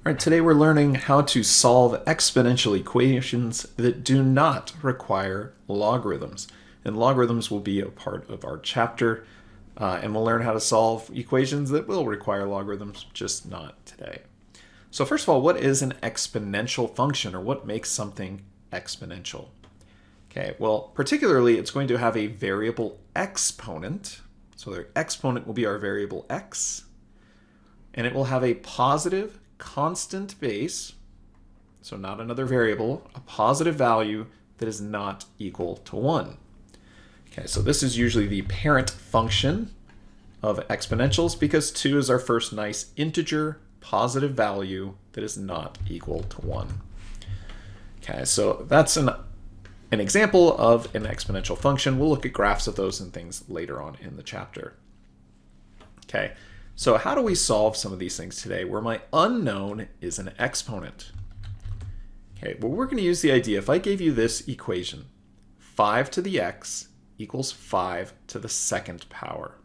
All right, today we're learning how to solve exponential equations that do not require logarithms. And logarithms will be a part of our chapter, and we'll learn how to solve equations that will require logarithms, just not today. So first of all, what is an exponential function, or what makes something exponential? Okay, well, particularly it's going to have a variable exponent. So the exponent will be our variable x, and it will have a positive constant base, so not another variable, a positive value that is not equal to 1. Okay, so this is usually the parent function of exponentials because 2 is our first nice integer positive value that is not equal to 1. Okay, so that's an example of an exponential function. We'll look at graphs of those and things later on in the chapter. Okay. So how do we solve some of these things today where my unknown is an exponent? Okay, well, we're going to use the idea, if I gave you this equation, 5 to the x equals 5 to the second power.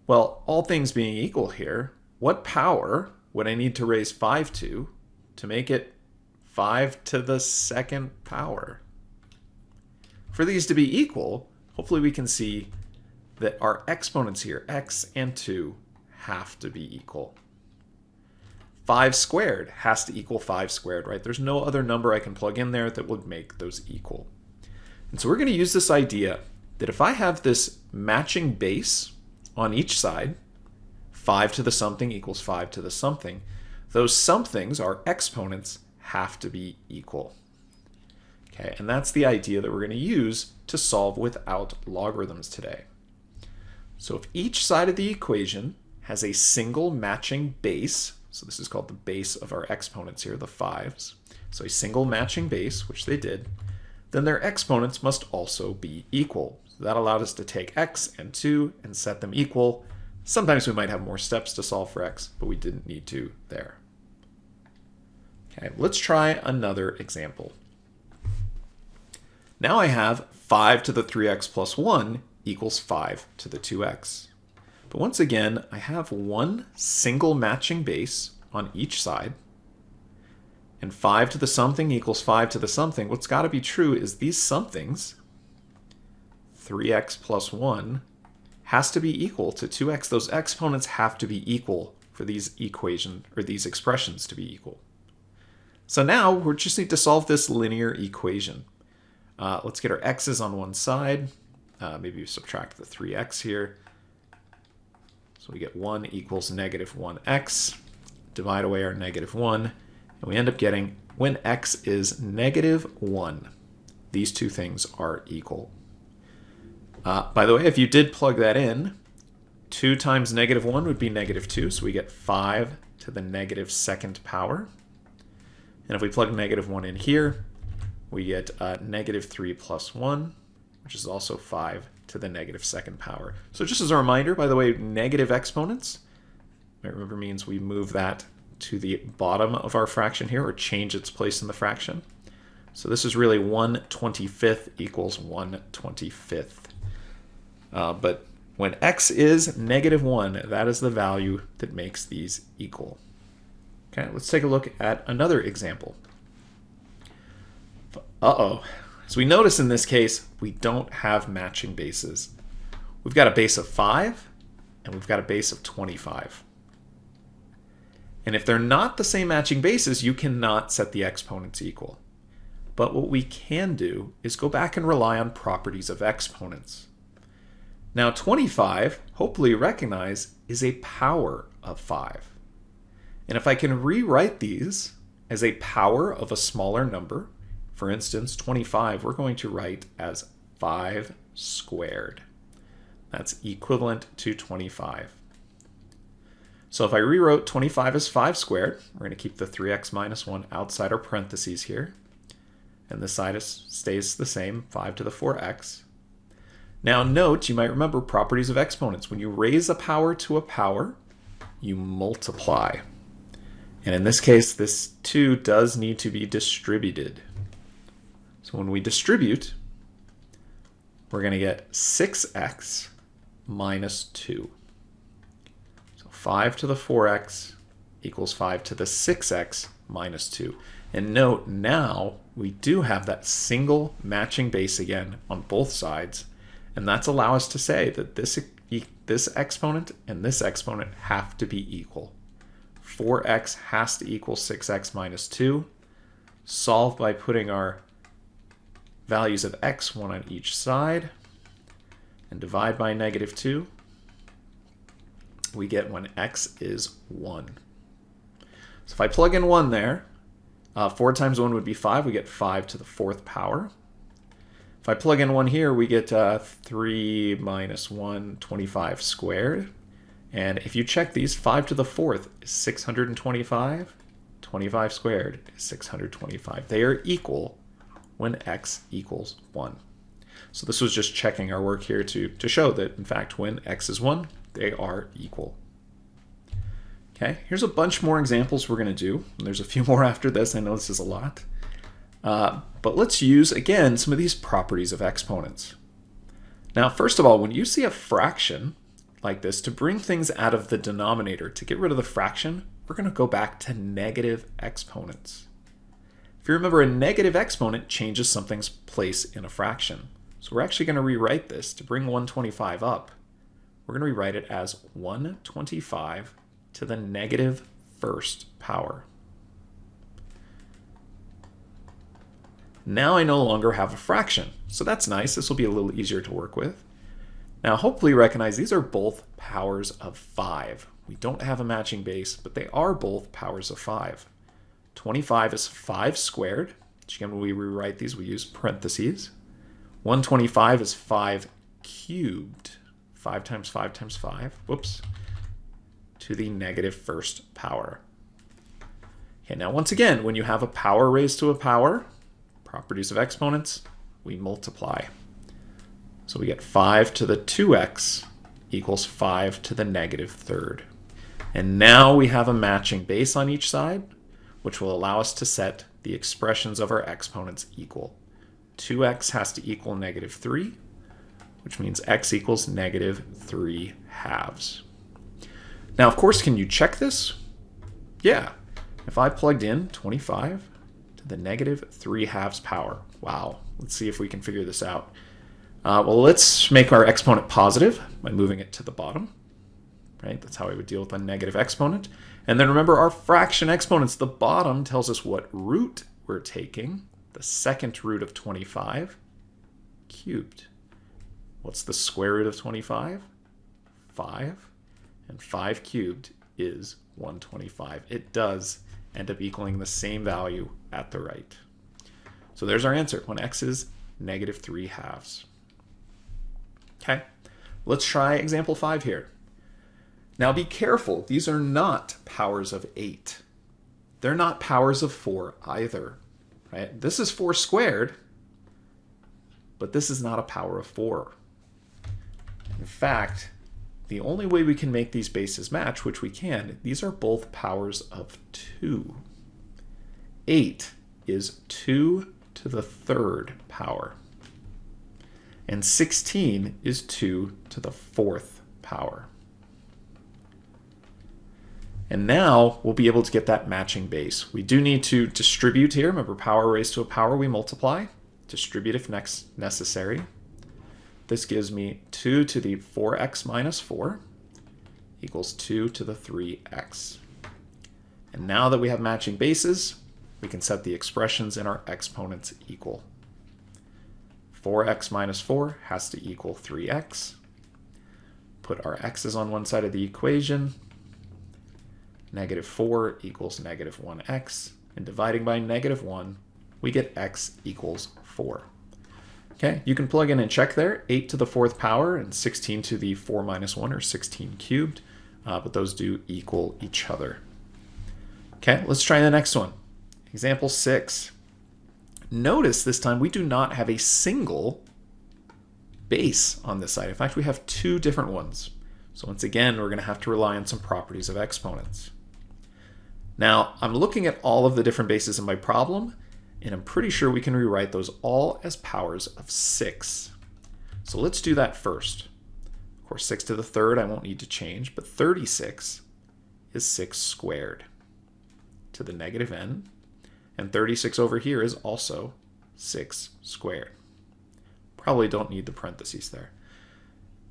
Well, all things being equal here, what power would I need to raise 5 to make it 5 to the second power? For these to be equal, hopefully we can see that our exponents here, x and 2, have to be equal. 5 squared has to equal 5 squared, right? There's no other number I can plug in there that would make those equal. And so we're going to use this idea that if I have this matching base on each side, 5 to the something equals 5 to the something, those somethings, our exponents, have to be equal. Okay, and that's the idea that we're going to use to solve without logarithms today. So if each side of the equation has a single matching base, so this is called the base of our exponents here, the 5s, so a single matching base, which they did, then their exponents must also be equal. So that allowed us to take x and 2 and set them equal. Sometimes we might have more steps to solve for x, but we didn't need to there. Okay, let's try another example. Now I have 5 to the 3x plus 1 equals 5 to the 2x. But once again, I have one single matching base on each side, and 5 to the something equals 5 to the something. What's got to be true is these somethings, 3x plus 1, has to be equal to 2x. Those exponents have to be equal for these these expressions to be equal. So now we just need to solve this linear equation. Let's get our x's on one side. Maybe we subtract the 3x here. So we get 1 equals negative 1x. Divide away our negative 1. And we end up getting, when x is negative 1, these two things are equal. By the way, if you did plug that in, 2 times negative 1 would be negative 2. So we get 5 to the negative second power. And if we plug negative 1 in here, we get negative 3 plus 1. Which is also 5 to the negative second power. So just as a reminder, by the way, negative exponents, remember, means we move that to the bottom of our fraction here, or change its place in the fraction. So this is really 1/25 equals 1/25. But when x is negative 1, that is the value that makes these equal. Okay, let's take a look at another example. Uh-oh. So we notice in this case, we don't have matching bases. We've got a base of 5, and we've got a base of 25. And if they're not the same matching bases, you cannot set the exponents equal. But what we can do is go back and rely on properties of exponents. Now 25, hopefully you recognize, is a power of 5. And if I can rewrite these as a power of a smaller number, for instance, 25, we're going to write as 5 squared. That's equivalent to 25. So if I rewrote 25 as 5 squared, we're going to keep the 3x minus 1 outside our parentheses here. And this side stays the same, 5 to the 4x. Now note, you might remember properties of exponents. When you raise a power to a power, you multiply. And in this case, this 2 does need to be distributed. So when we distribute, we're going to get 6x minus 2. So 5 to the 4x equals 5 to the 6x minus 2. And note, now we do have that single matching base again on both sides, and that's allow us to say that this exponent and this exponent have to be equal. 4x has to equal 6x minus 2. Solve by putting our values of x, one on each side, and divide by negative 2. We get when x is 1. So if I plug in 1 there, 4 times 1 would be 5. We get 5 to the 4th power. If I plug in 1 here, we get 3 minus 1, 25 squared. And if you check these, 5 to the 4th is 625. 25 squared is 625. They are equal when x equals 1. So this was just checking our work here to show that, in fact, when x is 1, they are equal. Okay, here's a bunch more examples we're going to do. And there's a few more after this. I know this is a lot. But let's use, again, some of these properties of exponents. Now, first of all, when you see a fraction like this, to bring things out of the denominator, to get rid of the fraction, we're going to go back to negative exponents. If you remember, a negative exponent changes something's place in a fraction. So we're actually going to rewrite this to bring 125 up. We're going to rewrite it as 125 to the negative 1st power. Now I no longer have a fraction, so that's nice. This will be a little easier to work with. Now hopefully you recognize these are both powers of 5. We don't have a matching base, but they are both powers of 5. 25 is 5 squared, which again when we rewrite these we use parentheses. 125 is 5 cubed. 5 times 5 times 5, whoops, to the negative 1st power. Okay, now once again, when you have a power raised to a power, properties of exponents, we multiply. So we get 5 to the 2x equals 5 to the negative 3rd. And now we have a matching base on each side, which will allow us to set the expressions of our exponents equal. 2x has to equal negative 3, which means x equals negative 3 halves. Now, of course, can you check this? Yeah. If I plugged in 25 to the negative 3 halves power, wow, let's see if we can figure this out. Well, let's make our exponent positive by moving it to the bottom, right? That's how we would deal with a negative exponent. And then remember our fraction exponents, the bottom tells us what root we're taking, the 2nd root of 25 cubed. What's the square root of 25? 5. And 5 cubed is 125. It does end up equaling the same value at the right. So there's our answer, when x is negative 3 halves. Okay, let's try example 5 here. Now be careful, these are not powers of 8. They're not powers of 4 either. Right? This is 4 squared, but this is not a power of 4. In fact, the only way we can make these bases match, which we can, these are both powers of 2. 8 is 2 to the 3rd power. And 16 is 2 to the 4th power. And now we'll be able to get that matching base. We do need to distribute here. Remember, power raised to a power, we multiply. Distribute if necessary. This gives me 2 to the 4x minus 4 equals 2 to the 3x. And now that we have matching bases, we can set the expressions in our exponents equal. 4x minus 4 has to equal 3x. Put our x's on one side of the equation. Negative 4 equals negative 1x. And dividing by negative 1, we get x equals 4. Okay, you can plug in and check there. 8 to the 4th power and 16 to the 4 minus 1, or 16 cubed. But those do equal each other. Okay, let's try the next one. Example 6. Notice this time we do not have a single base on this side. In fact, we have 2 different ones. So once again, we're going to have to rely on some properties of exponents. Now, I'm looking at all of the different bases in my problem, and I'm pretty sure we can rewrite those all as powers of 6. So let's do that first. Of course, 6 to the 3rd I won't need to change, but 36 is 6 squared. to the negative n. And 36 over here is also 6 squared. Probably don't need the parentheses there.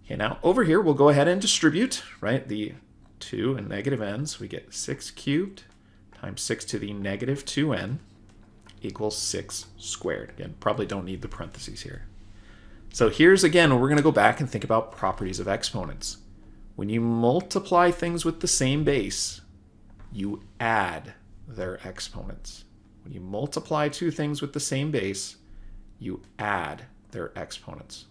Okay, now over here we'll go ahead and distribute, right? The 2 and negative n's. We get 6 cubed times 6 to the negative 2n equals 6 squared. Again, probably don't need the parentheses here. So here's again where we're going to go back and think about properties of exponents. When you multiply things with the same base, you add their exponents. When you multiply two things with the same base, you add their exponents.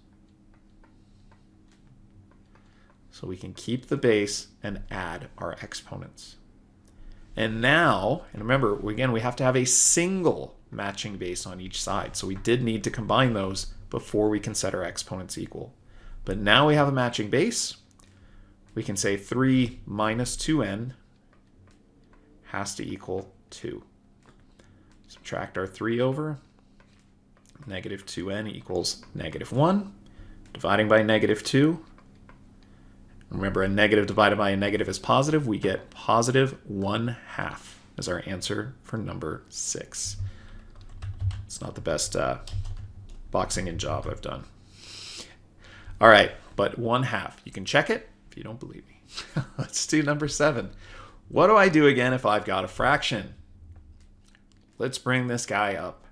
So we can keep the base and add our exponents. And now, and remember, again, we have to have a single matching base on each side. So we did need to combine those before we can set our exponents equal. But now we have a matching base. We can say 3 minus 2n has to equal 2. Subtract our 3 over. Negative 2n equals negative 1. Dividing by negative 2. Remember, a negative divided by a negative is positive. We get positive 1/2 as our answer for number 6. It's not the best boxing in job I've done. All right, but 1/2. You can check it if you don't believe me. Let's do number 7. What do I do again if I've got a fraction? Let's bring this guy up.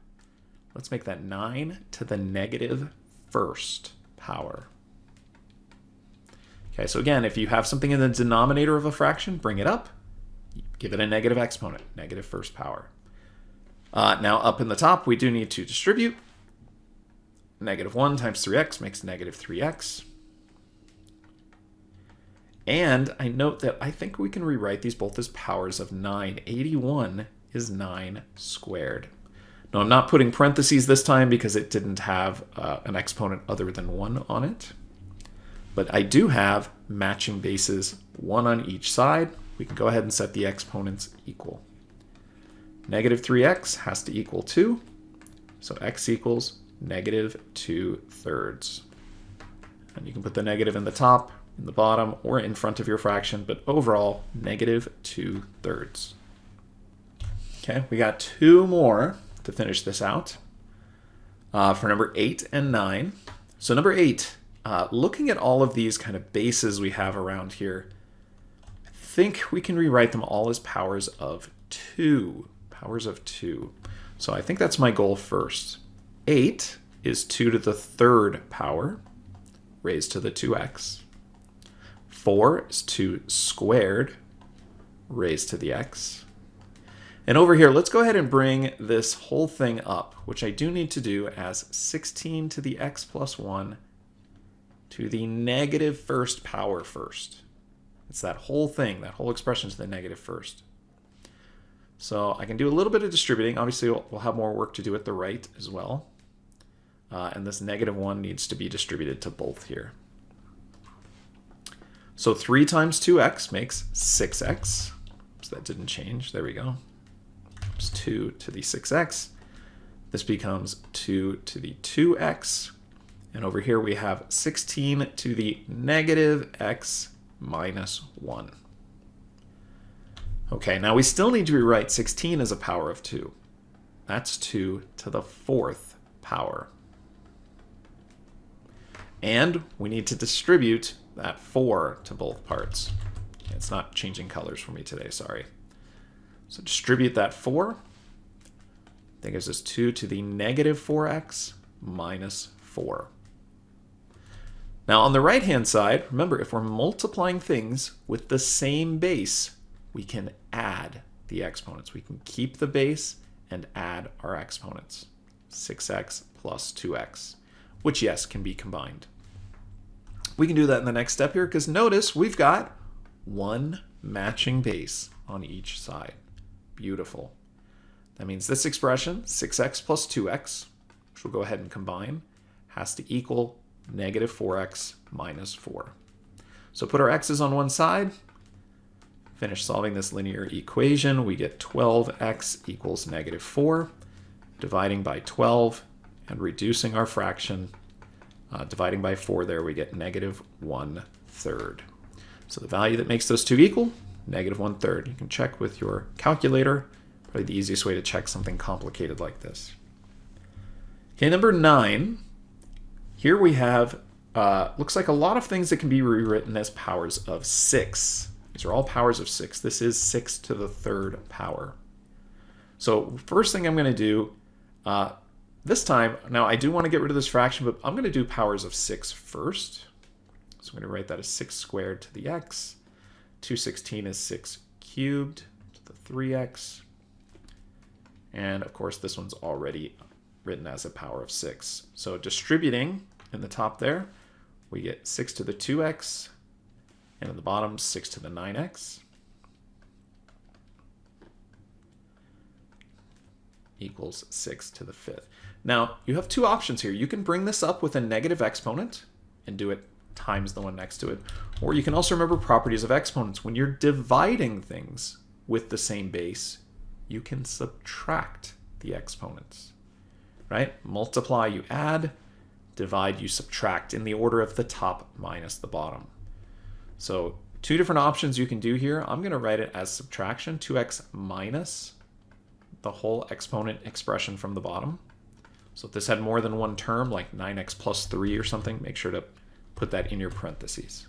Let's make that 9 to the negative first power. Okay, so again, if you have something in the denominator of a fraction, bring it up. Give it a negative exponent, negative first power. Now up in the top, we do need to distribute. Negative 1 times 3x makes negative 3x. And I note that I think we can rewrite these both as powers of 9. 81 is 9 squared. Now I'm not putting parentheses this time because it didn't have an exponent other than 1 on it. But I do have matching bases, 1 on each side. We can go ahead and set the exponents equal. Negative 3x has to equal 2. So x equals negative 2/3. And you can put the negative in the top, in the bottom, or in front of your fraction, but overall, negative 2/3. Okay, we got 2 more to finish this out for number 8 and 9. So number 8, looking at all of these kind of bases we have around here, I think we can rewrite them all as powers of 2. Powers of 2. So I think that's my goal first. 8 is 2 to the 3rd power, raised to the 2x. 4 is 2 squared, raised to the x. And over here, let's go ahead and bring this whole thing up, which I do need to do as 16 to the x plus 1 to the negative first power first. It's that whole thing, that whole expression to the negative first. So I can do a little bit of distributing. Obviously, we'll have more work to do at the right as well. And this negative 1 needs to be distributed to both here. So 3 times 2x makes 6x. So that didn't change. There we go. It's 2 to the 6x. This becomes 2 to the 2x. And over here we have 16 to the negative x minus 1. Okay, now we still need to rewrite 16 as a power of 2. That's 2 to the 4th power. And we need to distribute that 4 to both parts. It's not changing colors for me today, sorry. So distribute that 4. That gives us 2 to the negative 4x minus 4. Now on the right-hand side, remember, if we're multiplying things with the same base, we can add the exponents. We can keep the base and add our exponents. 6x plus 2x, which, yes, can be combined. We can do that in the next step here because notice we've got 1 matching base on each side. Beautiful. That means this expression, 6x plus 2x, which we'll go ahead and combine, has to equal negative 4x minus 4. So put our x's on one side, finish solving this linear equation. We get 12x equals negative 4, dividing by 12 and reducing our fraction. Dividing by 4 there, we get negative 1/3. So the value that makes those two equal, negative 1/3. You can check with your calculator Probably the easiest way to check something complicated like this. Okay, number 9. Here we have, looks like a lot of things that can be rewritten as powers of 6. These are all powers of 6. This is 6 to the 3rd power. So first thing I'm going to do, this time, now I do want to get rid of this fraction, but I'm going to do powers of 6 first. So I'm going to write that as 6 squared to the x. 216 is 6 cubed to the 3x. And of course, this one's already written as a power of 6. So distributing in the top there, we get 6 to the 2x, and at the bottom, 6 to the 9x. Equals 6 to the 5th. Now, you have two options here. You can bring this up with a negative exponent and do it times the one next to it. Or you can also remember properties of exponents. When you're dividing things with the same base, you can subtract the exponents, right? Multiply, you add. Divide, you subtract in the order of the top minus the bottom. So two different options you can do here. I'm going to write it as subtraction, 2x minus the whole exponent expression from the bottom. So if this had more than one term, like 9x plus 3 or something, make sure to put that in your parentheses.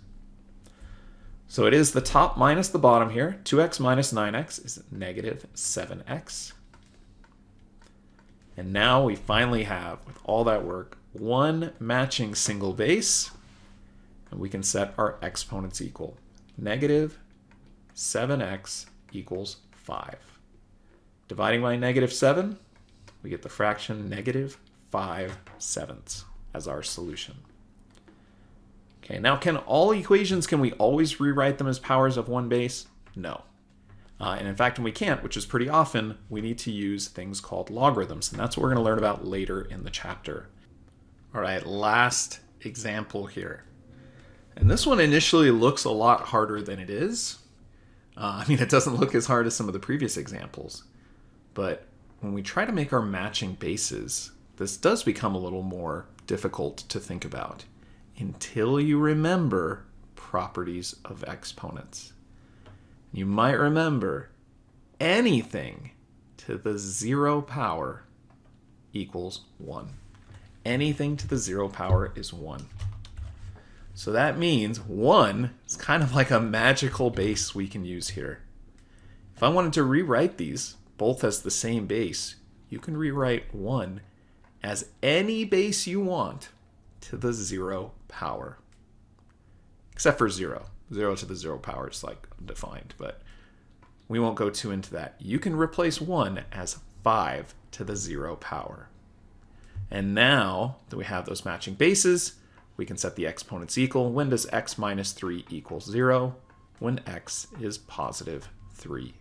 So it is the top minus the bottom here. 2x minus 9x is negative 7x. And now we finally have, with all that work, one matching single base, and we can set our exponents equal. Negative 7x equals 5. Dividing by negative 7, we get the fraction negative 5/7 as our solution. Okay, now can all equations, can we always rewrite them as powers of one base? No. And in fact, when we can't, which is pretty often, we need to use things called logarithms, and that's what we're going to learn about later in the chapter. All right, last example here. And this one initially looks a lot harder than it is. I mean, it doesn't look as hard as some of the previous examples. But when we try to make our matching bases, this does become a little more difficult to think about until you remember properties of exponents. You might remember anything to the 0 power equals 1. Anything to the 0 power is 1. So that means 1 is kind of like a magical base we can use here. If I wanted to rewrite these both as the same base, you can rewrite 1 as any base you want to the 0 power. Except for 0. 0 to the 0 power is like undefined, but we won't go too into that. You can replace 1 as 5 to the 0 power. And now that we have those matching bases, we can set the exponents equal. When does x minus 3 equal 0? When x is positive 3.